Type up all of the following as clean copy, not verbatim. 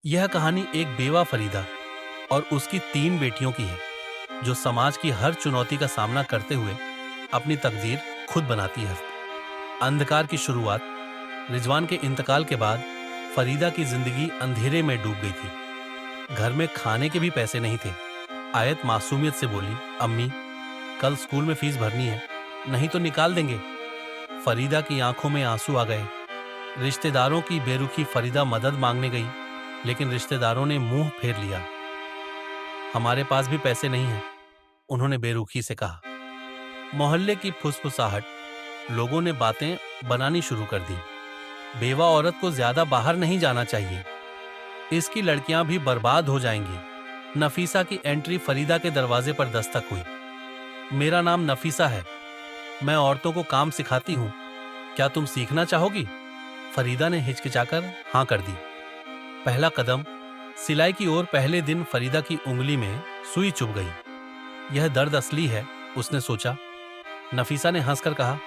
यह कहानी एक बेवा फरीदा और उसकी 3 बेटियों की है, जो समाज की हर चुनौती का सामना करते हुए अपनी तकदीर खुद बनाती है। अंधकार की शुरुआत। रिजवान के इंतकाल के बाद फरीदा की जिंदगी अंधेरे में डूब गई थी। घर में खाने के भी पैसे नहीं थे। आयत मासूमियत से बोली, अम्मी, कल स्कूल में फीस भरनी है, नहीं तो निकाल देंगे। फरीदा की आंखों में आंसू आ गए। रिश्तेदारों की बेरुखी फरीदा मदद मांगने गई, लेकिन रिश्तेदारों ने मुंह फेर लिया। हमारे पास भी पैसे नहीं हैं, उन्होंने बेरुखी से कहा। मोहल्ले की फुसफुसाहट, लोगों ने बातें बनानी शुरू कर दी। बेवा औरत को ज्यादा बाहर नहीं जाना चाहिए, इसकी लड़कियां भी बर्बाद हो जाएंगी। नफीसा की एंट्री फरीदा के दरवाजे पर दस्तक हुई। मेरा नाम नफीसा है, मैं औरतों को काम सिखाती हूं, क्या तुम सीखना चाहोगी? फरीदा ने हिचकिचाकर हां कर दी। पहला कदम सिलाई की ओर। पहले दिन फरीदा की उंगली में सुई चुभ गई। यह दर्द असली है, उसने सोचा। नफीसा ने हंसकर कहा,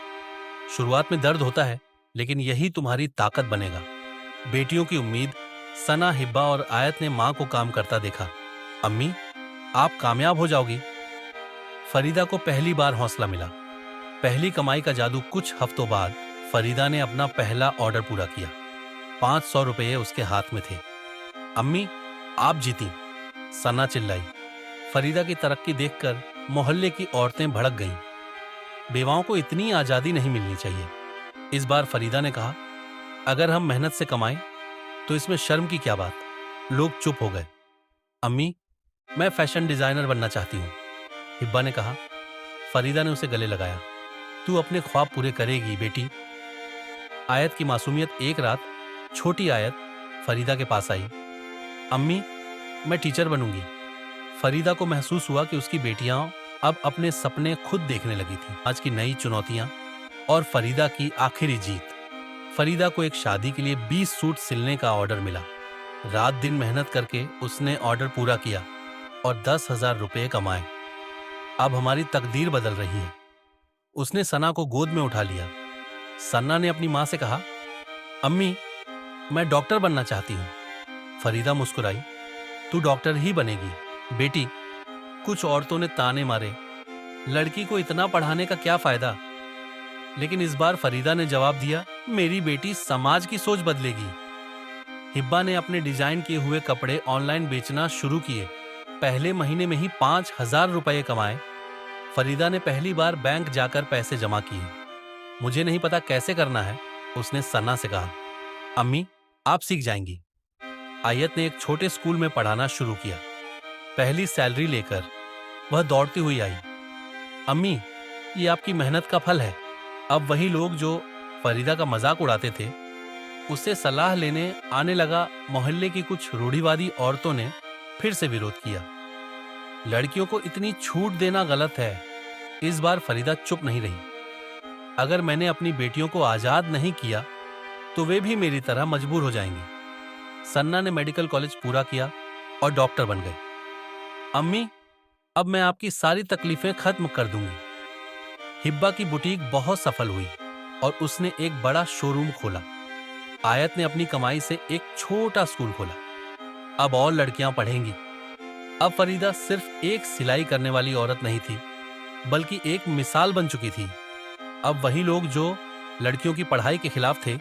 शुरुआत में दर्द होता है, लेकिन यही तुम्हारी ताकत बनेगा। बेटियों की उम्मीद। सना, हिब्बा और आयत ने मां को काम करता देखा। अम्मी, आप कामयाब हो जाओगी। फरीदा को पहली बार हौसला मिला। पहली कमाई का जादू। कुछ हफ्तों बाद फरीदा ने अपना पहला ऑर्डर पूरा किया। 500 रुपये उसके हाथ में थे। अम्मी, आप जीती, सना चिल्लाई। फरीदा की तरक्की देखकर मोहल्ले की औरतें भड़क गईं। बेवाओं को इतनी आजादी नहीं मिलनी चाहिए। इस बार फरीदा ने कहा, अगर हम मेहनत से कमाएं तो इसमें शर्म की क्या बात। लोग चुप हो गए। अम्मी, मैं फैशन डिजाइनर बनना चाहती हूं, हिब्बा ने कहा। फरीदा ने उसे गले लगाया। तू अपने ख्वाब पूरे करेगी बेटी। आयत की मासूमियत। एक रात छोटी आयत फरीदा के पास आई। अम्मी, मैं टीचर बनूंगी। फरीदा को महसूस हुआ कि उसकी बेटियां अब अपने सपने खुद देखने लगी थीं। आज की नई चुनौतियां और फरीदा की आखिरी जीत। फरीदा को एक शादी के लिए 20 सूट सिलने का ऑर्डर मिला। रात दिन मेहनत करके उसने ऑर्डर पूरा किया और 10,000 रुपये कमाए। अब हमारी तकदीर बदल रही है। उसने सना को गोद में उठा लिया। सन्ना ने अपनी मां से कहा, अम्मी, मैं डॉक्टर बनना चाहती हूं। फरीदा मुस्कुराई। तू डॉक्टर ही बनेगी बेटी। कुछ औरतों ने ताने मारे, लड़की को इतना पढ़ाने का क्या फायदा। लेकिन इस बार फरीदा ने जवाब दिया, मेरी बेटी समाज की सोच बदलेगी। हिब्बा ने अपने डिजाइन किए हुए कपड़े ऑनलाइन बेचना शुरू किए। पहले महीने में ही 5,000 रुपये कमाए। फरीदा ने पहली बार बैंक जाकर पैसे जमा किए। मुझे नहीं पता कैसे करना है, उसने सन्ना से कहा। अम्मी, आप सीख जाएंगी। आयत ने एक छोटे स्कूल में पढ़ाना शुरू किया। पहली सैलरी लेकर वह दौड़ती हुई आई। अम्मी, ये आपकी मेहनत का फल है। अब वही लोग जो फरीदा का मजाक उड़ाते थे, उससे सलाह लेने आने लगा। मोहल्ले की कुछ रूढ़िवादी औरतों ने फिर से विरोध किया। लड़कियों को इतनी छूट देना गलत है। इस बार फरीदा चुप नहीं रही। अगर मैंने अपनी बेटियों को आजाद नहीं किया तो वे भी मेरी तरह मजबूर हो जाएंगी। सन्ना ने मेडिकल कॉलेज पूरा किया और डॉक्टर बन गए। अम्मी, अब मैं आपकी सारी तकलीफें खत्म कर दूंगी। हिब्बा की बुटीक बहुत सफल हुई और उसने एक बड़ा शोरूम खोला। आयत ने अपनी कमाई से एक छोटा स्कूल खोला। अब और लड़कियां पढ़ेंगी। अब फरीदा सिर्फ एक सिलाई करने वाली औरत नहीं थी, बल्कि एक मिसाल बन चुकी थी। अब वही लोग जो लड़कियों की पढ़ाई के खिलाफ थे,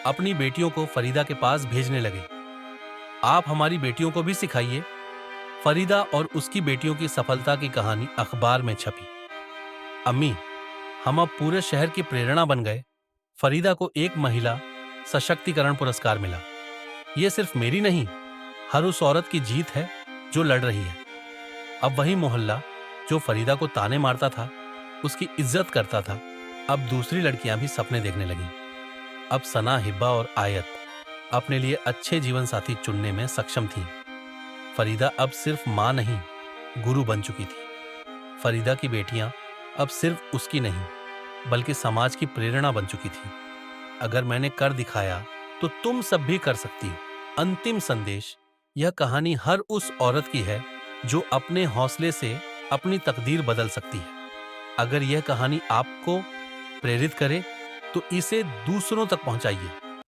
अपनी बेटियों को फरीदा के पास भेजने लगे। आप हमारी बेटियों को भी सिखाइए। फरीदा और उसकी बेटियों की सफलता की कहानी अखबार में छपी। अम्मी, हम अब पूरे शहर की प्रेरणा बन गए। फरीदा को एक महिला सशक्तिकरण पुरस्कार मिला। यह सिर्फ मेरी नहीं, हर उस औरत की जीत है जो लड़ रही है। अब वही मोहल्ला जो फरीदा को ताने मारता था, उसकी इज्जत करता था। अब दूसरी लड़कियां भी सपने देखने लगीं। अब सना, हिब्बा और आयत अपने लिए अच्छे जीवन साथी चुनने में सक्षम थीं। फरीदा अब सिर्फ मां नहीं, गुरु बन चुकी थी। फरीदा की बेटियां अब सिर्फ उसकी नहीं, बल्कि समाज की प्रेरणा बन चुकी थी। अगर मैंने कर दिखाया तो तुम सब भी कर सकती हो। अंतिम संदेश, यह कहानी हर उस औरत की है जो अपने हौसले से अपनी तकदीर बदल सकती है। अगर यह कहानी आपको प्रेरित करे तो इसे दूसरों तक पहुंचाइए।